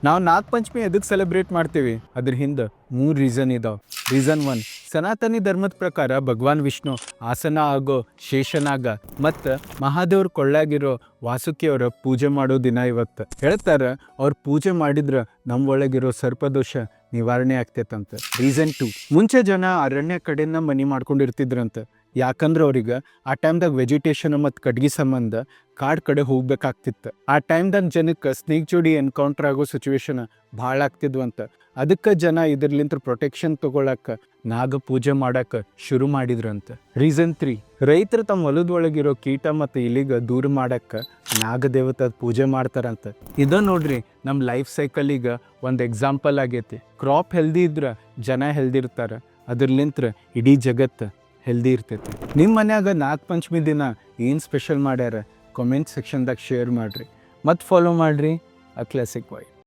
ನಾವು ನಾಗಪಂಚಮಿ ಎದಕ್ಕೆ ಸೆಲೆಬ್ರೇಟ್ ಮಾಡ್ತೀವಿ ಅದ್ರ ಹಿಂದೆ 3 ರೀಸನ್ ಇದಾವೆ. ರೀಸನ್ 1, ಸನಾತನಿ ಧರ್ಮದ ಪ್ರಕಾರ ಭಗವಾನ್ ವಿಷ್ಣು ಆಸನ ಆಗೋ ಶೇಷನಾಗ ಮತ್ತು ಮಹಾದೇವ್ರ ಕೊಳ್ಳಾಗಿರೋ ವಾಸುಕಿಯವರ ಪೂಜೆ ಮಾಡೋ ದಿನ ಇವತ್ತು. ಹೇಳ್ತಾರೆ ಅವ್ರ ಪೂಜೆ ಮಾಡಿದ್ರೆ ನಮ್ಮ ಒಳಗಿರೋ ಸರ್ಪದೋಷ ನಿವಾರಣೆ ಆಗ್ತೈತಂತ. ರೀಸನ್ 2, ಮುಂಚೆ ಜನ ಅರಣ್ಯ ಕಡೆನ ಮನೆ ಮಾಡ್ಕೊಂಡಿರ್ತಿದ್ರಂತ. ಯಾಕಂದ್ರೆ ಅವ್ರಿಗೆ ಆ ಟೈಮ್ದಾಗ ವೆಜಿಟೇಷನ್ ಮತ್ತು ಕಡ್ಗಿ ಸಂಬಂಧ ಕಾಡು ಕಡೆ ಹೋಗ್ಬೇಕಾಗ್ತಿತ್ತು. ಆ ಟೈಮ್ದಾಗ ಜನಕ್ಕೆ ಸ್ನೇಕ್ ಜೋಡಿ ಎನ್ಕೌಂಟರ್ ಆಗೋ ಸಿಚುವೇಶನ್ ಭಾಳ ಆಗ್ತಿದ್ವಂತ. ಅದಕ್ಕೆ ಜನ ಇದ್ರಲಿಂತ ಪ್ರೊಟೆಕ್ಷನ್ ತೊಗೊಳಕ್ಕೆ ನಾಗ ಪೂಜೆ ಮಾಡಕ್ಕೆ ಶುರು ಮಾಡಿದ್ರಂತ. ರೀಸನ್ 3, ರೈತರು ತಮ್ಮ ಹೊಲದೊಳಗಿರೋ ಕೀಟ ಮತ್ತು ಇಲಿಗೆ ದೂರ ಮಾಡಕ್ಕೆ ನಾಗದೇವತೆ ಪೂಜೆ ಮಾಡ್ತಾರಂತ. ಇದು ನೋಡ್ರಿ ನಮ್ಮ ಲೈಫ್ ಸೈಕಲಿಗೆ ಒಂದು ಎಕ್ಸಾಂಪಲ್ ಆಗೈತಿ. ಕ್ರಾಪ್ ಹೆಲ್ದಿ ಇದ್ರೆ ಜನ ಹೆಲ್ದಿ ಇರ್ತಾರೆ, ಅದ್ರಲಿಂತ್ರ ಇಡೀ ಜಗತ್ತು ಹೆಲ್ದಿ ಇರ್ತೈತಿ. ನಿಮ್ಮ ಮನ್ಯಾಗ ನಾಗಪಂಚಮಿ ದಿನ ಏನು ಸ್ಪೆಷಲ್ ಮಾಡ್ಯಾರ ಕಮೆಂಟ್ ಸೆಕ್ಷನ್ದಾಗ ಶೇರ್ ಮಾಡಿರಿ ಮತ್ತು ಫಾಲೋ ಮಾಡಿರಿ ಅ ಕ್ಲಾಸಿಕ್ ವೈ.